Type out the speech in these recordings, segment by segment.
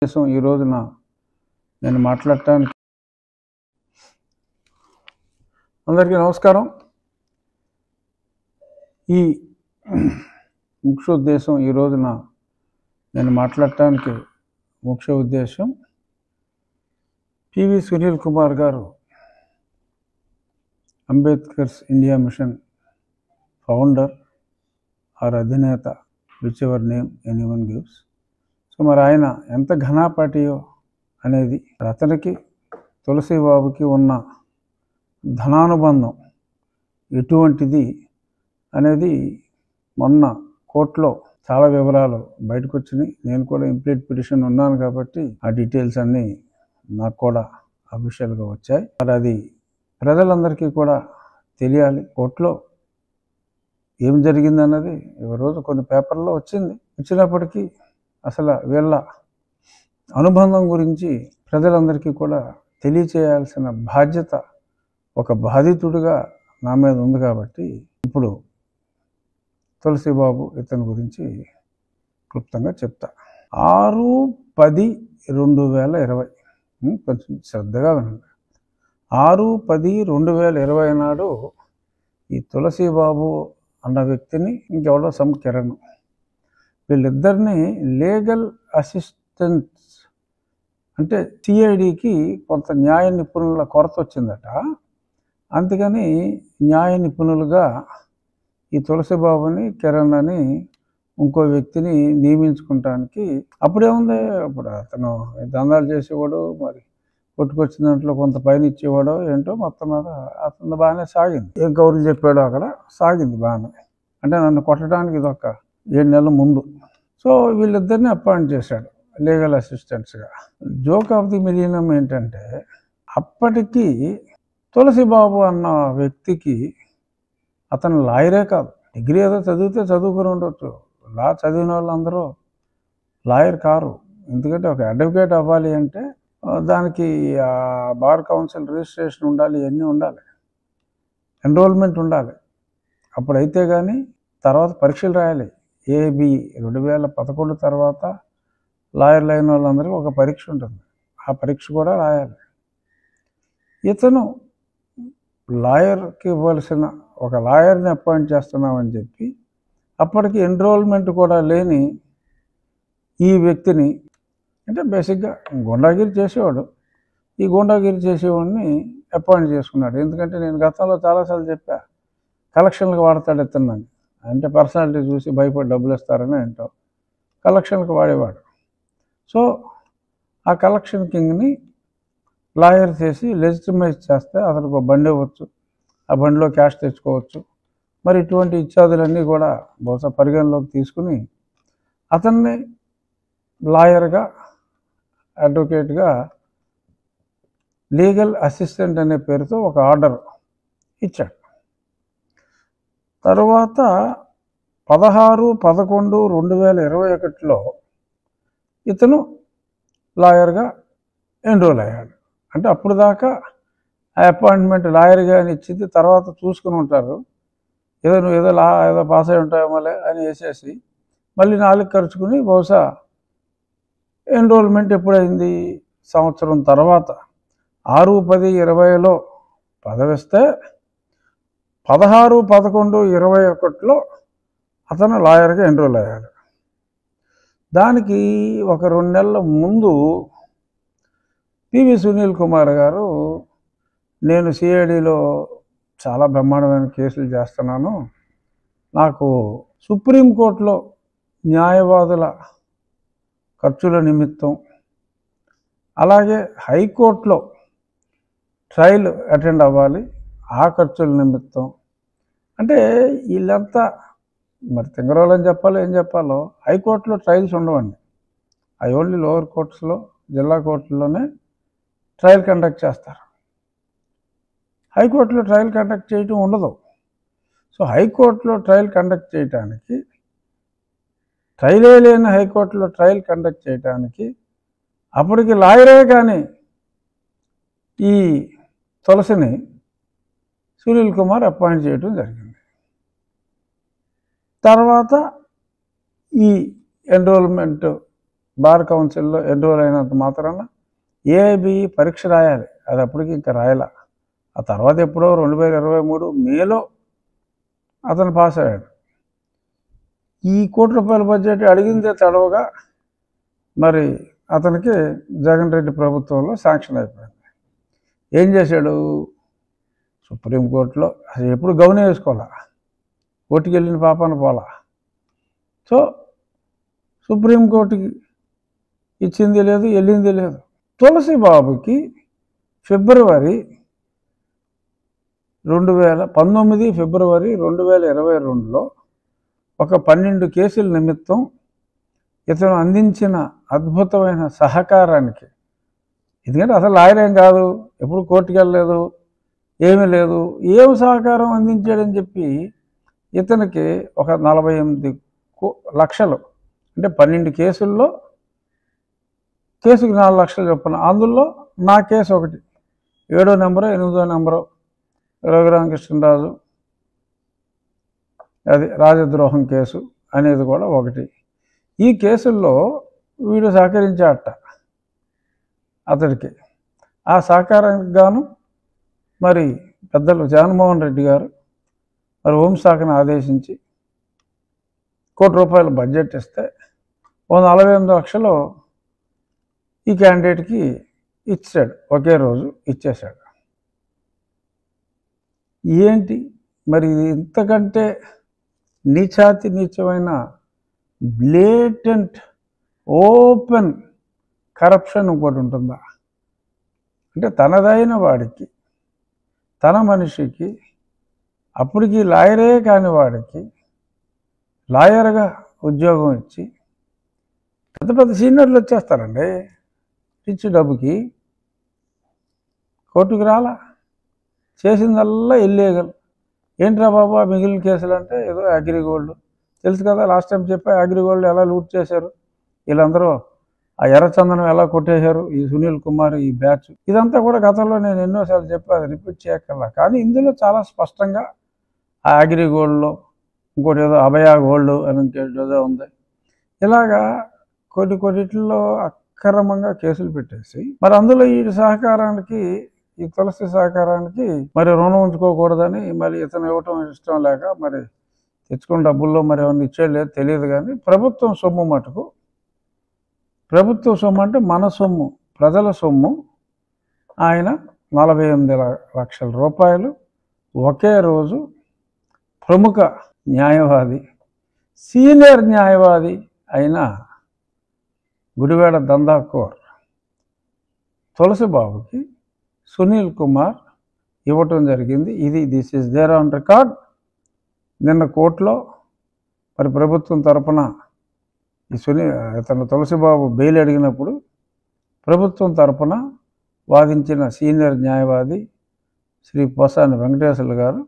దేశం ఈ రోజున నేను మాట్లాడటానికి అందరికీ నమస్కారం. ఈ ముఖ్య ఉద్దేశం ఈ రోజున నేను మాట్లాడటానికి ముఖ్య ఉద్దేశం పివి సునీల్ కుమార్ గారు Ambedkar's India mission founder or అధినేత, whichever name anyone gives. So మరి ఆయన ఎంత ఘనాపాటియో అనేది, అతనికి తులసి బాబుకి ఉన్న ధనానుబంధం ఎటువంటిది అనేది మొన్న కోర్టులో చాలా వివరాలు బయటకు వచ్చినాయి. నేను కూడా ఇంప్లీట్ పిటిషన్ ఉన్నాను కాబట్టి ఆ డీటెయిల్స్ అన్నీ నాకు కూడా అఫీషియల్గా వచ్చాయి. మరి అది ప్రజలందరికీ కూడా తెలియాలి. కోర్టులో ఏం జరిగిందన్నది ఈరోజు కొన్ని పేపర్లో వచ్చినప్పటికీ అసలు వీళ్ళ అనుబంధం గురించి ప్రజలందరికీ కూడా తెలియచేయాల్సిన బాధ్యత ఒక బాధితుడిగా నా మీద ఉంది. కాబట్టి ఇప్పుడు తులసిబాబు ఇతని గురించి క్లుప్తంగా చెప్తా. 6/10/2020 కొంచెం శ్రద్ధగా వినండి. 6/10/2020 నాడు ఈ తులసిబాబు అన్న వ్యక్తిని, ఇంకెవడో కిరణ్, వీళ్ళిద్దరిని లీగల్ అసిస్టెంట్స్ అంటే సిఐడికి కొంత న్యాయ నిపుణుల కొరత వచ్చిందట. అందుకని న్యాయ నిపుణులుగా ఈ తులసిబాబుని, కిరణ్ అని ఇంకో వ్యక్తిని నియమించుకుంటానికి, అప్పుడేముంది, అప్పుడు అతను దందాలు చేసేవాడు, మరి కొట్టుకొచ్చిన దాంట్లో కొంత పైన ఇచ్చేవాడో ఏంటో, మొత్తం మీద అతను బాగానే సాగింది. ఏం కౌరులు చెప్పాడో అక్కడ సాగింది బాగానే. అంటే నన్ను కొట్టడానికి ఇదొక 7 నెలల ముందు. సో వీళ్ళిద్దరిని అపాయింట్ చేశాడు లీగల్ అసిస్టెంట్స్గా. జోక్ ఆఫ్ ది మిలియనం ఏంటంటే, అప్పటికి తులసిబాబు అన్న వ్యక్తికి అతను లాయరే కాదు, డిగ్రీ ఏదో చదివితే చదువుకుని ఉండొచ్చు. లా చదివిన వాళ్ళందరూ లాయర్ కారు. ఎందుకంటే ఒక అడ్వకేట్ అవ్వాలి అంటే దానికి బార్ కౌన్సిల్ రిజిస్ట్రేషన్ ఉండాలి, ఇవన్నీ ఉండాలి, ఎన్రోల్మెంట్ ఉండాలి. అప్పుడైతే కానీ తర్వాత పరీక్షలు రాయాలి. ఏబి 2011 తర్వాత లాయర్లు అయిన వాళ్ళందరికీ ఒక పరీక్ష ఉంటుంది, ఆ పరీక్ష కూడా రాయాలి. ఇతను లాయర్కి ఇవ్వాల్సిన ఒక లాయర్ని అపాయింట్ చేస్తున్నామని చెప్పి అప్పటికి ఎన్రోల్మెంట్ కూడా లేని ఈ వ్యక్తిని, అంటే బేసిక్గా గుండాగిరి చేసేవాడు, ఈ గుండాగిరి చేసేవాడిని అపాయింట్ చేసుకున్నాడు. ఎందుకంటే నేను గతంలో చాలాసార్లు చెప్పా, కలెక్షన్లకు వాడతాడు ఇతన్నాను. అంటే పర్సనాలిటీ చూసి భయపడి డబ్బులు ఇస్తారని ఏంటో కలెక్షన్కి వాడేవాడు. సో ఆ కలెక్షన్ కింగ్ని లాయర్ చేసి లెజిటిమైజ్ చేస్తే అతనికి ఒక బండి ఇవ్వచ్చు, ఆ బండిలో క్యాష్ తెచ్చుకోవచ్చు. మరి ఇటువంటి ఇత్యాదులన్నీ కూడా బహుశా పరిగణలోకి తీసుకుని అతన్ని లాయర్గా, అడ్వకేట్గా, లీగల్ అసిస్టెంట్ అనే పేరుతో ఒక ఆర్డర్ ఇచ్చాడు. తరువాత 16/11/2021లో ఇతను లాయర్గా ఎన్రోల్ అయ్యాడు. అంటే అప్పుడు దాకా ఆ అపాయింట్మెంట్ లాయర్గా అని ఇచ్చింది, తర్వాత చూసుకుని ఉంటారు, నువ్వు ఏదో పాస్ అయి ఉంటాయో మళ్ళీ అని వేసేసి మళ్ళీ 4 ఖర్చుకుని బహుశా ఎన్రోల్మెంట్ ఎప్పుడైంది, సంవత్సరం తర్వాత 6/10/20లో పదవిస్తే 16/11/21లో అతను లాయర్గా ఎన్రోల్ అయ్యాడు. దానికి ఒక 2 నెలల ముందు పివి సునీల్ కుమార్ గారు, నేను సిఐడిలో చాలా బ్రహ్మాండమైన కేసులు చేస్తున్నాను, నాకు సుప్రీంకోర్టులో న్యాయవాదుల ఖర్చుల నిమిత్తం, అలాగే హైకోర్టులో ట్రయల్ అటెండ్ అవ్వాలి, ఆ ఖర్చుల నిమిత్తం, అంటే వీళ్ళంతా మరి తింగరోలని చెప్పాలో ఏం చెప్పాలో, హైకోర్టులో ట్రయల్స్ ఉండవండి, అవి ఓన్లీ లోవర్ కోర్ట్స్లో, జిల్లా కోర్టుల్లోనే ట్రయల్ కండక్ట్ చేస్తారు. హైకోర్టులో ట్రయల్ కండక్ట్ చేయటం ఉండదు. సో హైకోర్టులో ట్రయల్ కండక్ట్ చేయటానికి, ట్రయలే లేని హైకోర్టులో ట్రయల్ కండక్ట్ చేయటానికి అప్పటికి లాయరే కానీ ఈ తులసిని సునీల్ కుమార్ అపాయింట్ చేయడం జరిగింది. తర్వాత ఈ ఎన్రోల్మెంట్ బార్ కౌన్సిల్లో ఎన్రోల్ అయినంత మాత్రాన ఏఐబిఈ పరీక్ష రాయాలి. అది అప్పటికి ఇంకా రాయాల. ఆ తర్వాత ఎప్పుడో 2023 మేలో అతను పాస్ అయ్యాడు. ఈ ₹1,00,00,000 బడ్జెట్ అడిగిందే తడవగా మరి అతనికి జగన్ రెడ్డి ప్రభుత్వంలో శాంక్షన్ అయిపోయింది. ఏం చేశాడు? సుప్రీంకోర్టులో అసలు ఎప్పుడు గౌనే వేసుకోవాలా, కోర్టుకి వెళ్ళిన పాపాన పోలా. సో సుప్రీంకోర్టుకి ఇచ్చింది లేదు, వెళ్ళింది లేదు. తులసి బాబుకి ఫిబ్రవరి 2022లో ఒక 12 కేసుల నిమిత్తం ఇతను అందించిన అద్భుతమైన సహకారానికి, ఎందుకంటే అసలు లాయర్ ఏం కాదు, ఎప్పుడు కోర్టుకు వెళ్ళలేదు, ఏమీ లేదు, ఏం సహకారం అందించాడని చెప్పి ఇతనికి ఒక 48 లక్షలు, అంటే 12 కేసుల్లో కేసుకి 4 లక్షలు చొప్పున, అందులో నా కేసు ఒకటి, 7వ నెంబరు 8వ నెంబరు రఘురామకృష్ణరాజు అది రాజద్రోహం కేసు అనేది కూడా ఒకటి. ఈ కేసుల్లో వీడు సహకరించాడట అతడికి. ఆ సహకారానికి గాను మరి పెద్దలు జగన్మోహన్ రెడ్డి గారు మరి హోంశాఖను ఆదేశించి ₹1,00,00,000 బడ్జెట్ ఇస్తే 48 లక్షలు ఈ క్యాండిడేట్కి ఇచ్చాడు, ఒకే రోజు ఇచ్చేశాడు. ఏంటి మరి ఇంతకంటే నీచాతి నీచమైన బ్లేటెంట్ ఓపెన్ కరప్షన్ ఇంకోటి ఉంటుందా? అంటే తనదైన వాడికి, తన మనిషికి, అప్పటికి లాయరే కాని వాడికి లాయర్గా ఉద్యోగం ఇచ్చి, పెద్ద పెద్ద సీనియర్లు వచ్చేస్తారండి ఇచ్చి డబ్బుకి, కోర్టుకు రాలా, చేసిందల్లా ఇల్లీగల్. ఏంట్రా బాబా మిగిలిన కేసులు అంటే ఏదో అగ్రిగోల్డ్ తెలుసు కదా, లాస్ట్ టైం చెప్పా అగ్రిగోల్డ్ ఎలా లూట్ చేశారు, వీళ్ళందరూ ఆ ఎర్రచందనం ఎలా కొట్టేశారు, ఈ సునీల్ కుమార్ ఈ బ్యాచ్, ఇదంతా కూడా గతంలో నేను ఎన్నోసార్లు చెప్పా, అది రిపీట్ చేయక్కర్లా. కానీ ఇందులో చాలా స్పష్టంగా ఆ అగ్రిగోల్డ్లో ఇంకోటి ఏదో అభయ గోల్డ్ అని ఇంకేదో ఉంది, ఇలాగా కొన్నిటిల్లో అక్రమంగా కేసులు పెట్టేసి మరి అందులో ఈ సహకారానికి, ఈ తులసి సహకారానికి మరి రుణం ఉంచుకోకూడదని మరి ఇతను ఇవ్వటం ఇష్టం లేక మరి తెచ్చుకున్న డబ్బుల్లో మరి ఏమన్నా ఇచ్చేది లేదు తెలియదు. కానీ ప్రభుత్వం సొమ్ము మటుకు, ప్రభుత్వ సొమ్ము అంటే మన సొమ్ము, ప్రజల సొమ్ము, ఆయన 48 లక్షల రూపాయలు ఒకే రోజు ప్రముఖ న్యాయవాది, సీనియర్ న్యాయవాది అయిన గుడివాడ దందాకోర్ తులసి బాబుకి సునీల్ కుమార్ ఇవ్వటం జరిగింది. This is there on record. నిన్న కోర్టులో మరి ప్రభుత్వం తరపున ఇతను తులసిబాబు బెయిల్ అడిగినప్పుడు ప్రభుత్వం తరపున వాదించిన సీనియర్ న్యాయవాది శ్రీ పోసాని వెంకటేశ్వర్లు గారు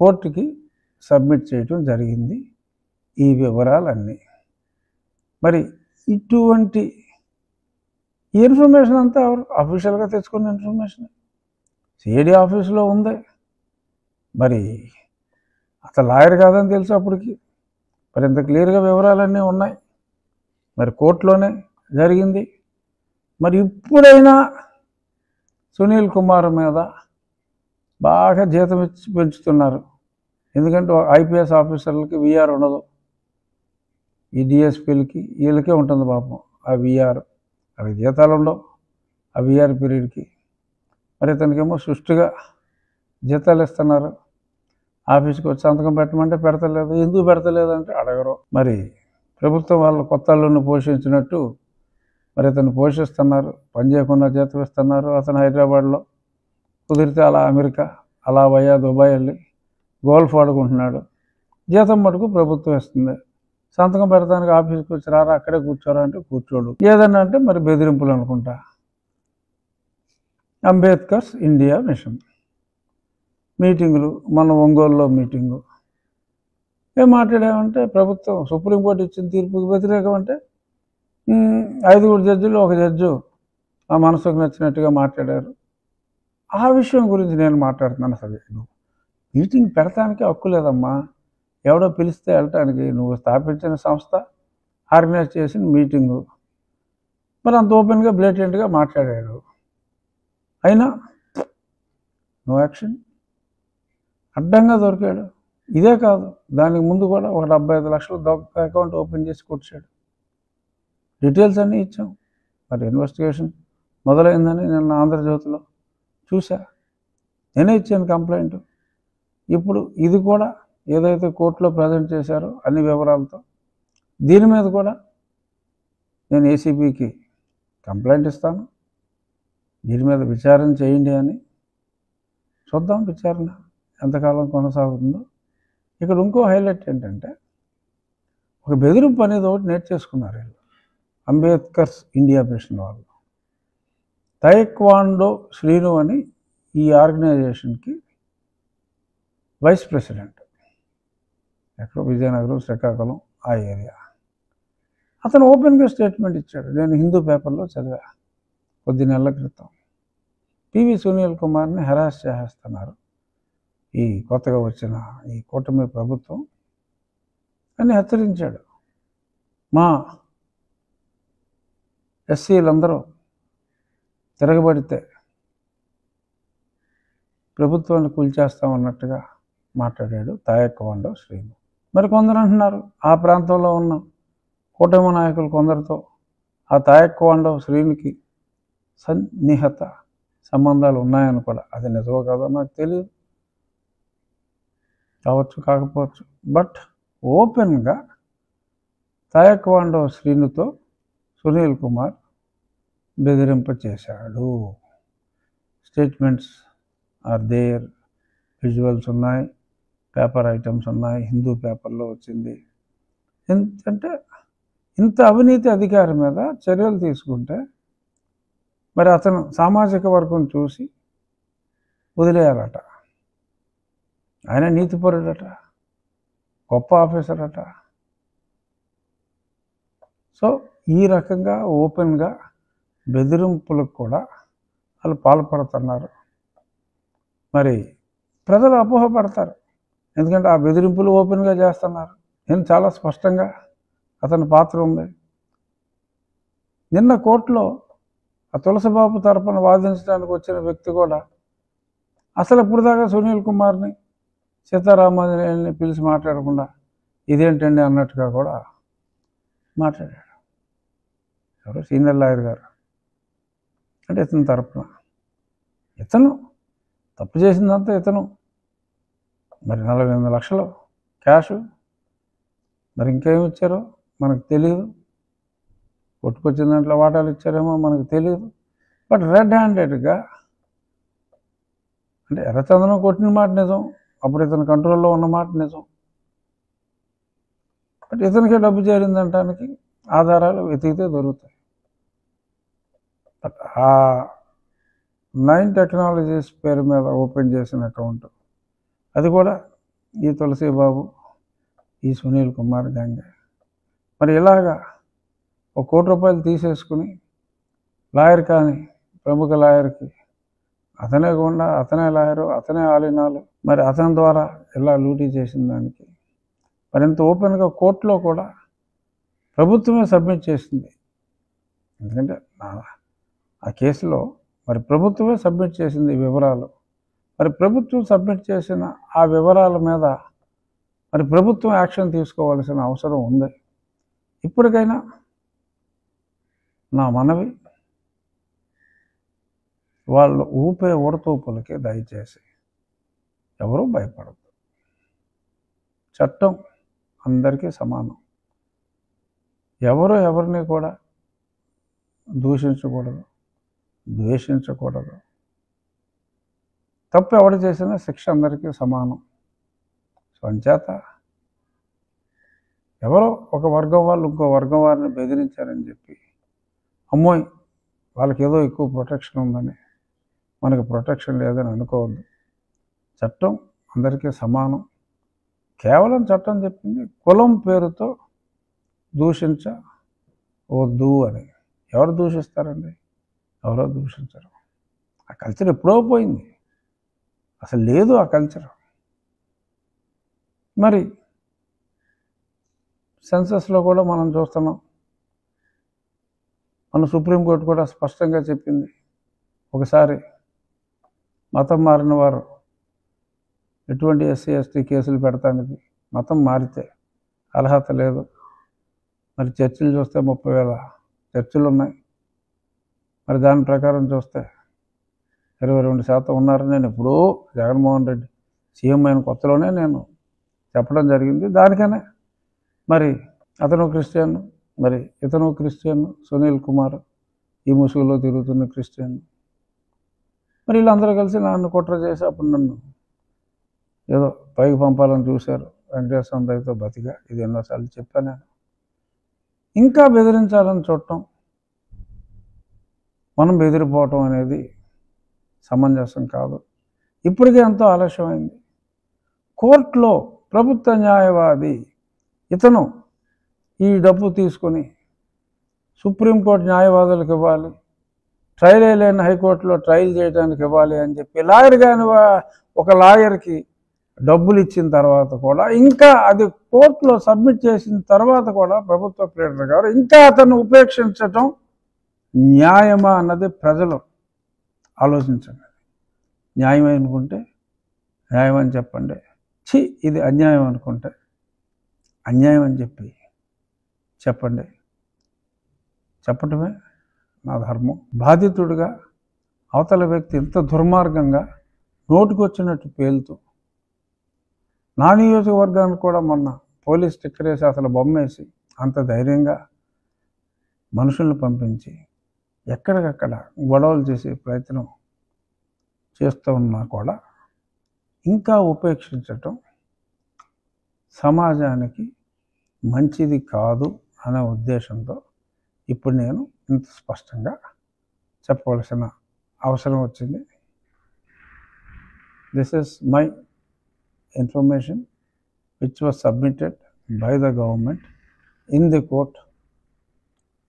కోర్టుకి సబ్మిట్ చేయటం జరిగింది ఈ వివరాలన్నీ. మరి ఇటువంటి ఇన్ఫర్మేషన్ అంతా ఎవరు అఫీషియల్గా తెచ్చుకున్న ఇన్ఫర్మేషన్ సిఐడి ఆఫీసులో ఉంది. మరి అతను లాయర్ కాదని తెలుసు అప్పటికి, మరి ఇంత క్లియర్గా వివరాలన్నీ ఉన్నాయి. మరి కోర్టులోనే జరిగింది. మరి ఇప్పుడైనా సునీల్ కుమార్ మీద బాగా జీతం ఇచ్చి పెంచుతున్నారు. ఎందుకంటే ఐపీఎస్ ఆఫీసర్లకి విఆర్ ఉండదు, ఈ డిఎస్పీలకి వీళ్ళకే ఉంటుంది పాపం ఆ విఆర్, వాళ్ళకి జీతాలు ఉండవు ఆ విఆర్ పీరియడ్కి. మరి ఇతనికేమో సుష్టిగా జీతాలు ఇస్తున్నారు. ఆఫీస్కి వచ్చి సంతకం పెట్టమంటే పెడతలేదు, ఎందుకు పెడతలేదు అంటే అడగరు. మరి ప్రభుత్వం వాళ్ళ కొత్త అల్లుని పోషించినట్టు మరి ఇతను పోషిస్తున్నారు, పని చేయకుండా జీతం ఇస్తున్నారు. అతను హైదరాబాద్లో కుదిరితే అలా అమెరికా, అలా వయా దుబాయ్ వెళ్ళి గోల్ఫ్ ఆడుకుంటున్నాడు. జీతం మటుకు ప్రభుత్వం ఇస్తుంది. సంతకం పెడతానికి ఆఫీస్కి వచ్చి రారా అక్కడే కూర్చోరా అంటే కూర్చోడు. ఏదన్నా అంటే మరి బెదిరింపులు అనుకుంటా. అంబేద్కర్స్ ఇండియా మిషన్ మీటింగులు, మన ఒంగోలులో మీటింగు, ఏం మాట్లాడామంటే ప్రభుత్వం సుప్రీంకోర్టు ఇచ్చిన తీర్పుకి వ్యతిరేకం అంటే 5 జడ్జిలు ఒక జడ్జు ఆ మనసుకు నచ్చినట్టుగా మాట్లాడారు. ఆ విషయం గురించి నేను మాట్లాడుతున్నాను. అసలు మీటింగ్ పెడతానికి హక్కు లేదమ్మా, ఎవడో పిలిస్తే వెళ్ళటానికి. నువ్వు స్థాపించిన సంస్థ ఆర్గనైజ్ చేసిన మీటింగు, మరి అంత ఓపెన్గా బ్లేటెంట్గా మాట్లాడాడు. అయినా నో యాక్షన్, అడ్డంగా దొరికాడు. ఇదే కాదు, దానికి ముందు కూడా ఒక 75 లక్షలు అకౌంట్ ఓపెన్ చేసి కొట్టాడు. డీటెయిల్స్ అన్నీ ఇచ్చాం. మరి ఇన్వెస్టిగేషన్ మొదలైందని నిన్న ఆంధ్రజ్యోతిలో చూసా. నేనే ఇచ్చాను కంప్లైంట్. ఇప్పుడు ఇది కూడా ఏదైతే కోర్టులో ప్రజెంట్ చేశారో అన్ని వివరాలతో దీని మీద కూడా నేను ఏసీబీకి కంప్లైంట్ ఇస్తాను. దీని మీద విచారణ చేయండి అని. చూద్దాం విచారణ ఎంతకాలం కొనసాగుతుందో. ఇక్కడ ఇంకో హైలైట్ ఏంటంటే, ఒక బెదిరింపు అనేది ఒకటి నేర్చేసుకున్నారు వీళ్ళు, అంబేద్కర్స్ ఇండియా మిషన్ వాళ్ళు. తైక్వాండో శ్రీను అని ఈ ఆర్గనైజేషన్కి వైస్ ప్రెసిడెంట్, ఎక్కడో విజయనగరం, శ్రీకాకుళం ఆ ఏరియా. అతను ఓపెన్గా స్టేట్మెంట్ ఇచ్చాడు. నేను హిందూ పేపర్లో చదివా కొద్ది నెలల క్రితం. పివి సునీల్ కుమార్ని హెరాస్ చేసేస్తున్నారు ఈ కొత్తగా వచ్చిన ఈ కూటమి ప్రభుత్వం అని హెచ్చరించాడు. మా ఎస్సీలందరూ తిరగబడితే ప్రభుత్వాన్ని కూల్చేస్తామన్నట్టుగా మాట్లాడాడు తాయక్వాండో శ్రీను. మరి కొందరు అంటున్నారు ఆ ప్రాంతంలో ఉన్న కూటమి నాయకులు కొందరితో ఆ తాయక్వాండో శ్రీనుకి సన్నిహిత సంబంధాలు ఉన్నాయని కూడా. అది నిజమో కాదో నాకు తెలియదు, కావచ్చు కాకపోవచ్చు. బట్ ఓపెన్గా తాయక్వాండో శ్రీనుతో సునీల్ కుమార్ బెదిరింప చేశాడు. స్టేట్మెంట్స్ ఆర్ దేర్, విజువల్స్ ఉన్నాయి, పేపర్ ఐటమ్స్ ఉన్నాయి, హిందూ పేపర్లో వచ్చింది. ఎందుకంటే ఇంత అవినీతి అధికారి మీద చర్యలు తీసుకుంటే మరి అతను సామాజిక వర్గం చూసి వదిలేయాలట. ఆయన నీతిపరుడట, గొప్ప ఆఫీసర్ అట. సో ఈ రకంగా ఓపెన్గా బెదిరింపులకు కూడా వాళ్ళు పాల్పడుతున్నారు. మరి ప్రజలు అపోహపడతారు, ఎందుకంటే ఆ బెదిరింపులు ఓపెన్గా చేస్తున్నారు. నేను చాలా స్పష్టంగా అతని పాత్ర ఉంది. నిన్న కోర్టులో ఆ తులసిబాబు తరపున వాదించడానికి వచ్చిన వ్యక్తి కూడా అసలు ఇప్పుడు దాకా సునీల్ కుమార్ని, సీతారామాంజనేయుల్ని పిలిచి మాట్లాడకుండా ఇదేంటండి అన్నట్టుగా కూడా మాట్లాడాడు. ఎవరు సీనియర్ లాయర్ గారు అంటే ఇతని తరపున. ఇతను తప్పు చేసిందంతా ఇతను. మరి 48 లక్షలు క్యాషు, మరి ఇంకేమి ఇచ్చారో మనకు తెలియదు. కొట్టుకొచ్చిన దాంట్లో వాటాలు ఇచ్చారేమో మనకు తెలియదు. బట్ రెడ్ హ్యాండెడ్గా అంటే ఎర్రచందనం కొట్టిన మాట నిజం, అప్పుడు ఇతని కంట్రోల్లో ఉన్న మాట నిజం. బట్ ఇతనికే డబ్బు చేరిందంటానికి ఆధారాలు వెతికితే దొరుకుతాయి. బట్ ఆ 9 టెక్నాలజీస్ పేరు మీద ఓపెన్ చేసిన అకౌంట్, అది కూడా ఈ తులసిబాబు, ఈ సునీల్ కుమార్ గ్యాంగ్. మరి ఇలాగా ₹1 కోటి తీసేసుకుని లాయర్ కానీ ప్రముఖ లాయర్కి అతనే గుండా, అతనే లాయరు, అతనే ఆలినాలు, మరి అతని ద్వారా ఇలా లూటీ చేసిన దానికి మరి ఇంత ఓపెన్గా కోర్టులో కూడా ప్రభుత్వమే సబ్మిట్ చేసింది. ఎందుకంటే ఆ కేసులో మరి ప్రభుత్వమే సబ్మిట్ చేసింది వివరాలు. మరి ప్రభుత్వం సబ్మిట్ చేసిన ఆ వివరాల మీద మరి ప్రభుత్వం యాక్షన్ తీసుకోవాల్సిన అవసరం ఉంది. ఇప్పటికైనా నా మనవి, వాళ్ళు ఊపే ఉడతూపులకి దయచేసి ఎవరూ భయపడద్దు. చట్టం అందరికీ సమానం. ఎవరు ఎవరిని కూడా దూషించకూడదు, ద్వేషించకూడదు. తప్పు ఎవరు చేసినా శిక్ష అందరికీ సమానం. సో అంచేత ఎవరో ఒక వర్గం వాళ్ళు ఇంకో వర్గం వారిని బెదిరించారని చెప్పి అమ్మోయ్ వాళ్ళకి ఏదో ఎక్కువ ప్రొటెక్షన్ ఉందని, మనకు ప్రొటెక్షన్ లేదని అనుకోవద్దు. చట్టం అందరికీ సమానం. కేవలం చట్టం చెప్పింది కులం పేరుతో దూషించవద్దు అని. ఎవరు దూషిస్తారండి? ఎవరో దూషించరు. ఆ కల్చర్ ఎప్పుడో పోయింది, అసలు లేదు ఆ కల్చర్. మరి సెన్సస్లో కూడా మనం చూస్తున్నాం, మన సుప్రీంకోర్టు కూడా స్పష్టంగా చెప్పింది, ఒకసారి మతం మారిన వారు ఎటువంటి ఎస్సీ ఎస్టీ కేసులు పెడతానికి మతం మారితే అర్హత లేదు. మరి చర్చిలు చూస్తే 30,000 చర్చిలు ఉన్నాయి. మరి దాని ప్రకారం చూస్తే 22% ఉన్నారని నేను ఎప్పుడూ జగన్మోహన్ రెడ్డి సీఎం అయిన కొత్తలోనే నేను చెప్పడం జరిగింది. దానికనే మరి అతను క్రిస్టియన్, మరి ఇతను క్రిస్టియన్, సునీల్ కుమార్ ఈ ముసుగులో తిరుగుతున్న క్రిస్టియన్. మరి వీళ్ళందరూ కలిసి నన్ను కుట్ర చేసి అప్పుడు నన్ను ఏదో పైకి పంపాలని చూశారు. వెంకటేశ్వర దయతో బతిగా, ఇది ఎన్నోసార్లు చెప్పాను నేను. ఇంకా బెదిరించాలని చూడటం, మనం బెదిరిపోవటం అనేది సమంజసం కాదు. ఇప్పటికే ఎంతో ఆలస్యమైంది. కోర్టులో ప్రభుత్వ న్యాయవాది ఇతను ఈ డబ్బు తీసుకొని సుప్రీంకోర్టు న్యాయవాదులకు ఇవ్వాలి, ట్రయల్ లేని హైకోర్టులో ట్రయల్ చేయడానికి ఇవ్వాలి అని చెప్పి లాయర్ కాని ఒక లాయర్కి డబ్బులు ఇచ్చిన తర్వాత కూడా, ఇంకా అది కోర్టులో సబ్మిట్ చేసిన తర్వాత కూడా ప్రభుత్వ ప్లేడర్ గారు ఇంకా అతను ఉపేక్షించటం న్యాయమా అన్నది ప్రజలు ఆలోచించండి. న్యాయం అనుకుంటే న్యాయం అని చెప్పండి, ఇది అన్యాయం అనుకుంటే అన్యాయం అని చెప్పండి. చెప్పటమే నా ధర్మం. బాధితుడిగా అవతల వ్యక్తి ఇంత దుర్మార్గంగా నోటుకొచ్చినట్టు పేలుతూ, నా నియోజకవర్గానికి కూడా మొన్న పోలీస్ స్టిక్కర్ వేసి అసలు బొమ్మేసి అంత ధైర్యంగా మనుషులను పంపించి ఎక్కడికక్కడ గొడవలు చేసే ప్రయత్నం చేస్తూ ఉన్నా కూడా ఇంకా ఉపేక్షించటం సమాజానికి మంచిది కాదు అనే ఉద్దేశంతో ఇప్పుడు నేను ఇంత స్పష్టంగా చెప్పవలసిన అవసరం వచ్చింది. This is my information which was submitted by the government in the court.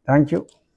Thank you.